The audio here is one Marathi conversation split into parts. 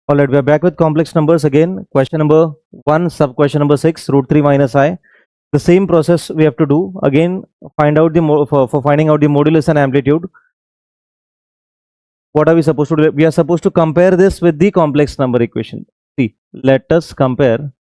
All right, we are back with complex numbers again. Question number 1, sub question number 6, root 3 minus I. The same process we have to do. Again, find out the for finding out the modulus and amplitude. What are we supposed to do? We are supposed to compare this with the complex number equation. See, let us compare.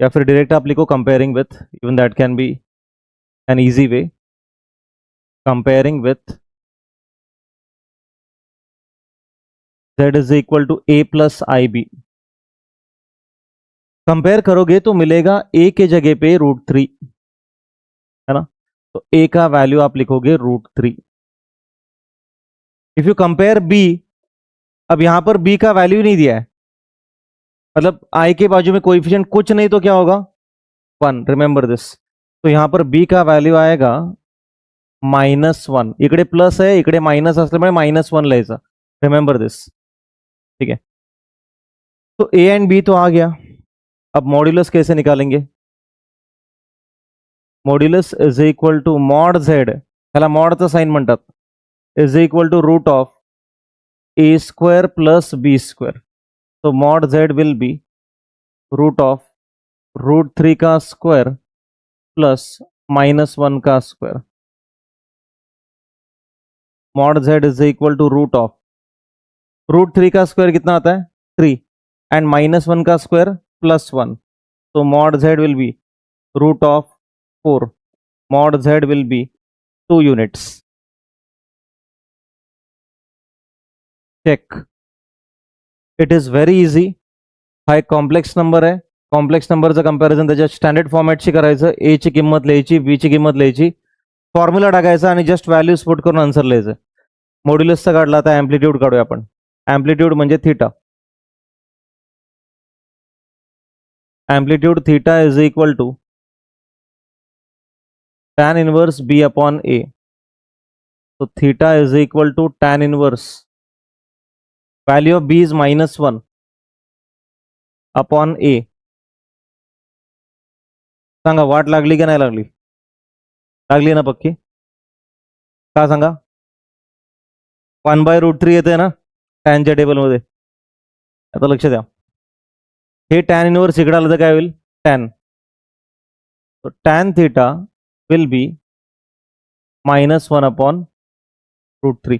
या फिर direct आप लिखो comparing with, even that can be an easy way. Comparing with z is equal to a plus ib. Compare करोगे तो मिलेगा a के जगह पे √3, है ना, तो a का वैल्यू आप लिखोगे √3. इफ यू कंपेयर b, अब यहां पर b का वैल्यू नहीं दिया है, मतलब i के बाजू में कोएफिशिएंट कुछ नहीं तो क्या होगा 1. रिमेंबर दिस. तो यहां पर b का वैल्यू आएगा -1. इकडे प्लस आहे, इकडे मायनस असल्यामुळे -1 लिहायचं. रिमेंबर दिस. ठीक है, तो a एंड b तो आ गया. अब मॉड्यूलस कैसे निकालेंगे? Modulus is equal to mod z, त्याला मॉडचं साइन म्हणतात, is equal to root of a square plus b square. तो mod z will be root of √3 का स्क्वायर प्लस -1 का square. Mod z is equal to root of √3 का स्क्वायर कितना आता है 3 एंड -1 का स्क्वायर +1. तो mod z will be root of 4. Mod z will be 2 units. Check. It is very easy. हा एक कॉम्प्लेक्स नंबर आहे. कॉम्प्लेक्स नंबरचं कंपॅरिझन त्याच्या स्टँडर्ड फॉर्मॅटशी करायचं. ए ची किंमत लिहायची, बी ची किंमत लिहायची, फॉर्म्युला टाकायचा आणि जस्ट व्हॅल्यूज पुट करून आन्सर लिहायचं. मॉड्युलसचा काढला, आता ॲम्प्लिट्यूड काढूया आपण. ॲम्प्लिट्यूड म्हणजे theta. Amplitude theta is equal to tan inverse b upon a. तो theta is equal to tan inverse, value of b is -1 upon a. सांगा वाट लागली की नाही लागली? लागली ना पक्की? का सांगा? 1/√3 येते ना टॅनच्या टेबलमध्ये. आता लक्ष द्या, हे tan इनवर्स इकडे आलं तर काय होईल? tan. तो tan theta will be -1 upon √3.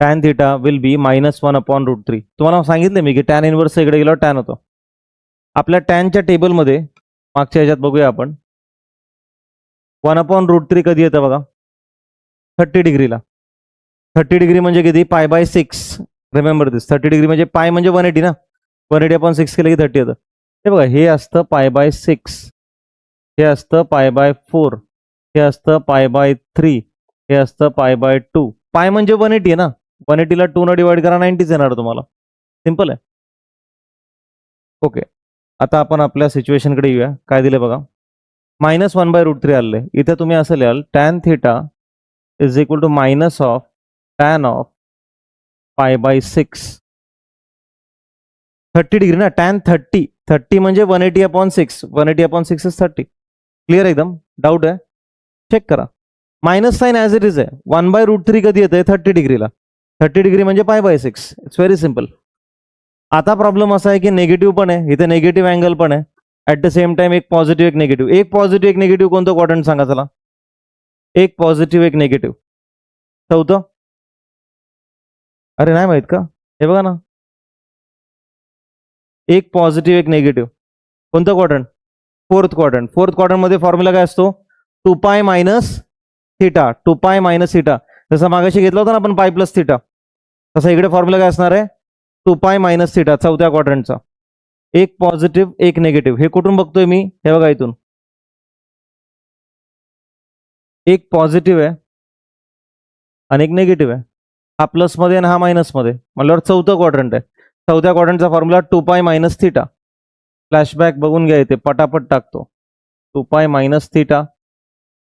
tan theta will be -1 upon √3. तुम्हाला सांगितले मी की tan इनवर्स इकडे गेल्यावर tan होतो. आपल्या टॅनच्या टेबलमध्ये मागच्या ह्याच्यात बघूया आपण. 1 अपॉन √3 कधी येतं बघा? 30 डिग्रीला. 30 डिग्री म्हणजे किती? π/6. रिमेंबर दिस. 30 डिग्री म्हणजे पाय म्हणजे 180 ना. 180 अपॉन 6 केलं की 30 येतं. हे बघा, हे असतं π/6, हे असतं π/4, हे असतं π/3, हे असतं π/2. पाय म्हणजे 180 आहे ना. 180 ला 2 ने डिवाइड करा, 90 येणार तुम्हाला. सिंपल आहे. ओके, आता आपण आपल्या सिच्युएशनकडे येऊया. काय दिले बघा, -1/√3 आले. इथे तुम्ही असं लिहाल tan theta is equal to minus of tan of π/6. 30 degree ना, tan 30 म्हणजे 180 अपॉन 6. 180 upon 6 is 30. क्लिअर एकदम? डाऊट आहे? चेक करा. Minus sign as it is आहे. 1/√3 कधी येते? 30 डिग्रीला. 30 डिग्री म्हणजे π/6. It's very simple. आता प्रॉब्लेम असा आहे की नेगेटिव्ह पण आहे, इथे नेगेटिव्ह अँगल पण आहे. ॲट द सेम टाइम एक पॉझिटिव्ह एक नेगेटिव्ह. एक पॉझिटिव्ह एक नेगेटिव्ह कोणतं क्वाड्रंट सांगा चला? एक पॉझिटिव्ह एक नेगेटिव्ह. चौथं? अरे नाही माहित का? हे बघा ना, एक पॉझिटिव्ह एक नेगेटिव्ह. कोणतं quadrant? Fourth quadrant. Fourth quadrant मध्ये फॉर्म्युला काय असतो? 2π मायनस थीटा. 2π minus theta. जसं मागाशी घेतला होता ना आपण पाय प्लस थीटा, तसं इकडे फॉर्म्युला काय असणार आहे? 2π मायनस थीटा. चौथ्या क्वाड्रंटचा एक पॉझिटिव्ह एक नेगेटिव्ह. हे कुठून बघतोय मी? हे बघा इथून. एक पॉझिटिव्ह आहे आणि एक नेगेटिव्ह आहे. हा प्लस मध्ये आणि हा मायनस मध्ये, म्हटल्यावर चौथं क्वाड्रंट आहे. चौथ्या क्वाड्रंटचा फॉर्म्युला 2π मायनस थीटा. फ्लॅशबॅक बघून घ्या, इथे पटापट टाकतो. 2π minus theta,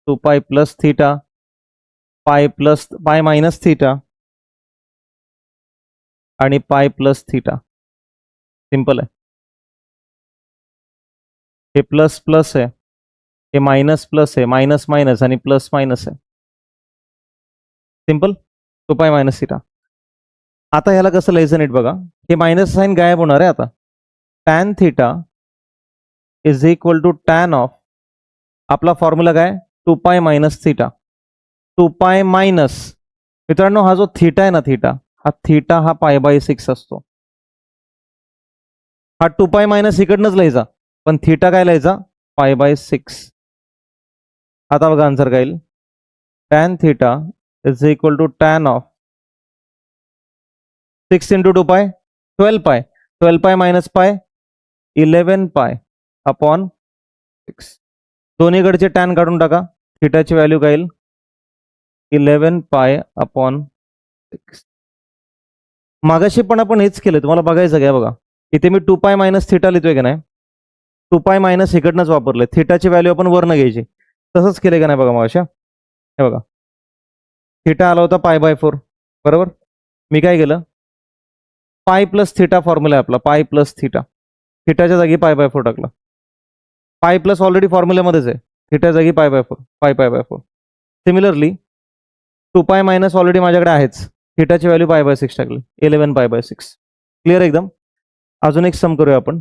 2π plus theta, pi minus theta आणि पाय प्लस थीटा. सिंपल आहे. हे प्लस प्लस आहे, हे मायनस प्लस आहे, मायनस मायनस आणि प्लस मायनस आहे. सिंपल. 2π minus theta. आता ह्याला कसं लिहायचं नीट बघा. हे मायनस साईन गायब होणार आहे आता. ह्याला कसं लिहायचं नीट बघा. हे मायनस साईन गायब होणार आहे आता. Tan theta is equal to tan of आपला फॉर्म्युला काय 2 pi minus theta. 2 pi minus मित्रांनो हा जो थिटा आहे ना थिटा हा पाय बाय 6 असतो. हा 2 पाय मायनस इकडनंच लिहायचा पण थिटा काय लिहायचा पाय बाय 6. आता बघा आन्सर काय येईल. Tan theta is equal to tan of 6 into 2 pi 12 पाय 12 pi minus pi 11 pi upon 6. दोन्हीकडचे tan काढून टाका. थिटाची व्हॅल्यू काय येईल 11 पाय अपॉन 6. मागाशी पण आपण हेच केलं तुम्हाला बघायचं काय बघा. इथे मी 2 पाय मायनस थिटा लिहितोय का नाही 2 पाय मायनस इकडनंच वापरले. थिटाची व्हॅल्यू आपण वरनं घ्यायची. तसंच केलं का नाही बघा मागाशी. हे बघा थिटा आला होता पाय बाय 4 बरोबर. मी काय केलं पाय प्लस थिटा फॉर्म्युला आहे आपला पाय प्लस थिटा. थिटाच्या जागी पाय बाय 4 टाकला. पाय प्लस ऑलरेडी फॉर्म्युल्यामध्येच आहे. थिटा जागी pi by 4 pi by 4. Similarly 2 pi minus already माझ्याकडे आहेच. थिटाची व्हॅल्यू पाय बाय 6 टाकली 11 पाय बाय 6. क्लिअर एकदम. अजून एक सम करूया आपण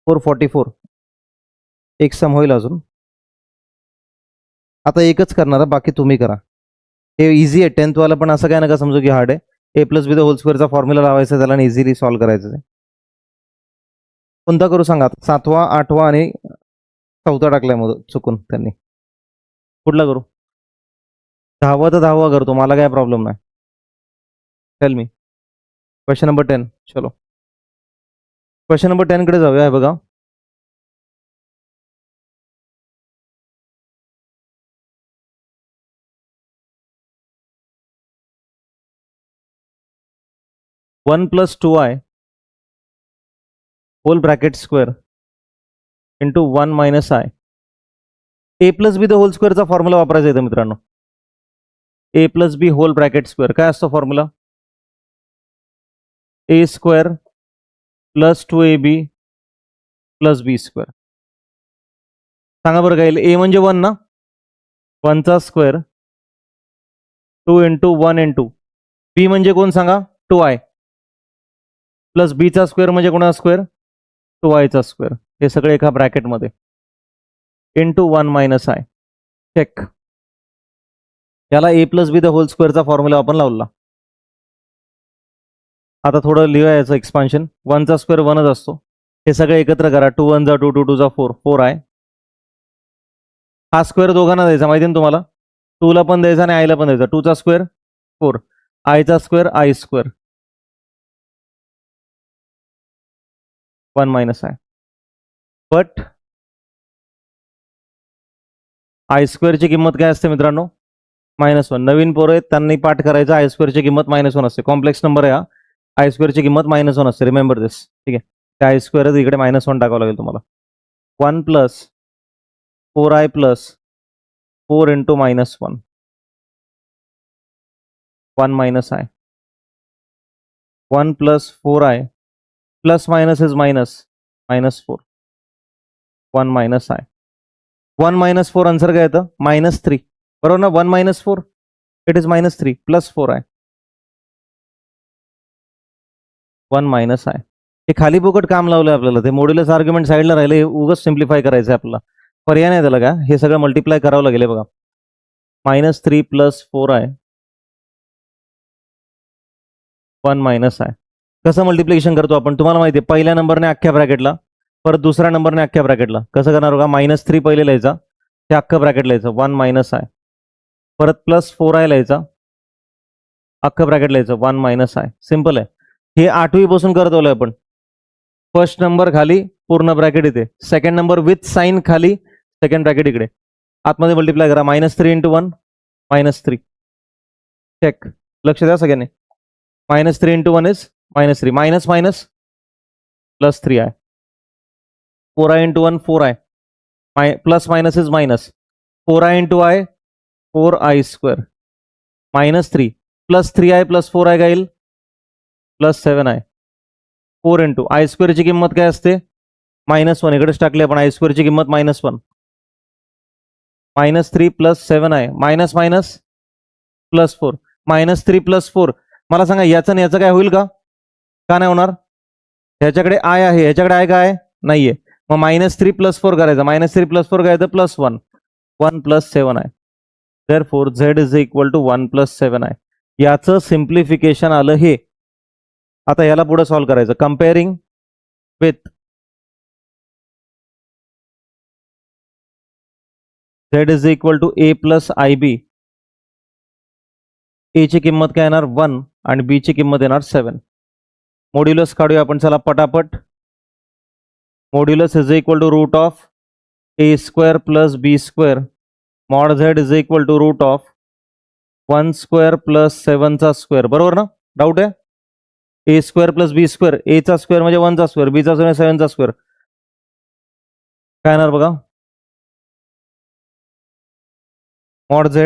444. एक सम होईल अजून. आता एकच करणार बाकी तुम्ही करा. हे इझी आहे 10th वाला पण असं काय नका समजू की हार्ड आहे. A plus b the whole स्क्वेअरचा फॉर्म्युला लावायचा त्याला इझिली सॉल्व्ह करायचं आहे. कोणता करू सांगा 7वा 8वा आणि 4था टाकलाय मग चुकून त्यांनी. कुठला करू 10वा तर 10वा करतो मला काय प्रॉब्लेम नाही. Tell me question number 10. चलो क्वेश्चन नंबर 10 कडे जाऊया. बघा 1 + 2i whole bracket square into 1 - i. A plus b the whole स्क्वेअरचा फॉर्म्युला वापरायचा येतं मित्रांनो. A plus b whole bracket square काय असतो formula a square plus 2ab plus b square. सांगा बरं काय ए म्हणजे 1 ना 1चा स्क्वेअर 2 इंटू 1 इंटू बी म्हणजे कोण सांगा 2i प्लस बीचा स्क्वेअर म्हणजे कोणाचा स्क्वेअर 2iचा स्क्वेअर. हे सगळे एका ब्रॅकेटमध्ये इंटू 1 - i. चेक. याला a plus b the whole स्क्वेअरचा फॉर्म्युला आपण लावला. आता थोडं लिहूया याचं एक्सपान्शन. 1चा स्क्वेअर 1च असतो. हे सगळे एकत्र करा 2 1 जा 2 2 2 जा 4 4i. हा स्क्वेअर दोघांना द्यायचा माहिती ना तुम्हाला 2 ला पण द्यायचा आणि आयला पण द्यायचा. 2चा स्क्वेअर 4 आयचा square i square 1 - i. But i स्क्वेअरची किंमत काय असते मित्रांनो -1. नवीन पोरं आहेत त्यांनी पाठ करायचं आय स्क्वेअरची किंमत -1 असते. कॉम्प्लेक्स नंबर आहे हा. आय स्क्वेअरची किंमत -1 असते. रिमेंबर दिस. ठीक आहे. त्या आय स्क्वेअर इकडे -1 टाकावं लागेल तुम्हाला. 1 + 4i + 4 into -1 1 - i. 1 + 4i plus minus is minus -4 1 - i. 1 - 4 answer काय येतं -3 बरोबर ना. 1 - 4 it is -3 plus 4i 1 - i. हे खाली फुकट काम लावलंय आपल्याला. ते मॉड्युलस आर्ग्युमेंट साईडला राहिले उगाच सिम्प्लिफाय करायचं आहे आपल्याला. पर्याय नाही त्याला का हे सगळं मल्टिप्लाय करावं लागेल. बघा -3 + 4i 1 - i. कसं मल्टिप्लिकेशन करतो आपण तुम्हाला माहिती आहे. पहिल्या नंबरने अख्ख्या ब्रॅकेटला परत दुसऱ्या नंबरने अख्ख्या ब्रॅकेटला कसं करणार बघा -3 पहिले लिहायचा ते अख्खं ब्रॅकेट लिहायचं 1 - i. परत प्लस 4i लिहायचा अख्खं ब्रॅकेट लिहायचं 1 - i. सिम्पल आहे. हे 8वी पासून करत आलोय आपण. फर्स्ट नंबर खाली पूर्ण ब्रॅकेट इथे. सेकंड नंबर विथ साइन खाली सेकंड ब्रॅकेट इकडे. आतमध्ये मल्टिप्लाय करा -3 इंटू 1 -3. चेक. लक्ष द्या सगळ्यांनी. -3 into 1 is -3 minus minus plus 3i. 4i into 1 4i plus minus is minus 4i into i 4i square -3 plus 3i plus 4i काय येईल प्लस 7i. 4 इंटू आय स्क्वेअरची किंमत काय असते -1 इकडेच टाकली आपण. आय स्क्वेअरची किंमत -1 -3 plus 7i minus minus plus 4 -3 plus 4 मला सांगा याचं आणि याचं काय होईल का? का नाही होणार? ह्याच्याकडे आय आहे, ह्याच्याकडे आय काय नाहीये. मग -3 + 4 करायचं. -3 + 4 काय येतं? +1. 1 + 7 आहे. Therefore z = 1 + 7 आहे. याचं सिम्प्लिफिकेशन आलं हे. आता याला पुढे सॉल्व्ह करायचं. Comparing with z = a + ib. a ची किंमत काय येणार? 1 आणि b ची किंमत येणार 7. मॉड्युलस काढूया आपण चला पटापट. Modulus = √a² + b². mod z = √1² + 7² बरोबर ना? डाऊट आहे? a² + b². a चा स्क्वेअर म्हणजे 1चा स्क्वेअर, b चा स्क्वेअर 7चा स्क्वेअर. काय येणार बघा? mod z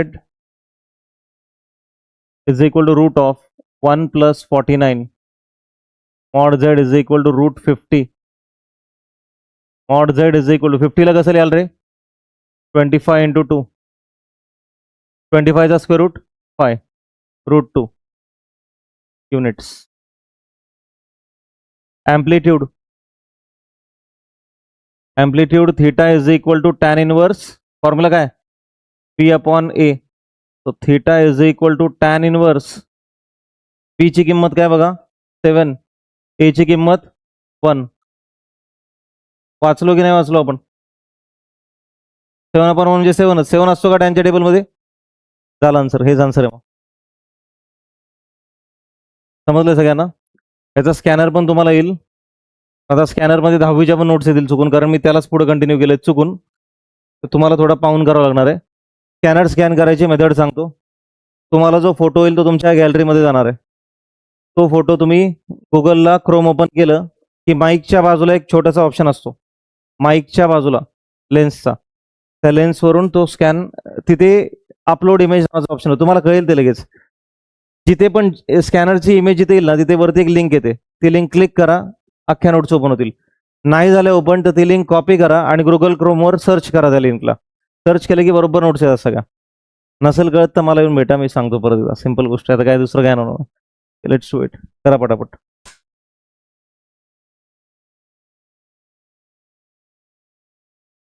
= √1 + 49. mod z = √50. mod z = 50 ला कसं लिहाल रे? 25 × 2. 25 चा square root 5 √2 units. Amplitude theta = tan inverse. Formula काय? p/a. तो थीटा = tan इनवर्स. p ची किंमत काय बघा? 7. a ची किंमत 1. वाचलो की नाही वाचलो आपण? 7/1 म्हणजे 7 असतो का टॅनच्या टेबलमध्ये? झालं आन्सर. हेच आन्सर आहे. मग समजलं सगळ्यांना? याचा स्कॅनर पण तुम्हाला येईल. आता स्कॅनरमध्ये 10वीच्या पण नोट्स येतील चुकून, कारण मी त्यालाच पुढे कंटिन्यू केले चुकून. तर तुम्हाला थोडं पाहून करावं लागणार आहे. स्कॅनर स्कॅन करायची मेथड सांगतो. तुम्हाला जो फोटो येईल तो तुमच्या गॅलरीमध्ये जाणार आहे. तो फोटो तुम्ही गुगलला क्रोम ओपन केलं की माईकच्या बाजूला एक छोटासा ऑप्शन असतो. माईकच्या बाजूला लेन्सचा, त्या लेन्सवरून तो स्कॅन, तिथे अपलोड इमेज नावाचा ऑप्शन आहे. तुम्हाला कळेल ते लगेच. जिथे पण स्कॅनरची इमेज जिथे येईल ना, तिथे वरती एक लिंक येते. ती लिंक क्लिक करा, अख्ख्या नोट्स ओपन होतील. नाही झालं ओपन तर ती लिंक कॉपी करा आणि गुगल क्रोमवर सर्च करा त्या लिंकला. सर्च केलं की बरोबर नोट्स येतात सगळ्या. नसेल कळत तर मला येऊन भेटा, मी सांगतो परत. सिंपल गोष्ट आहे. आता काय दुसरं काय नव्हतं. Let's do it. करा पटापट.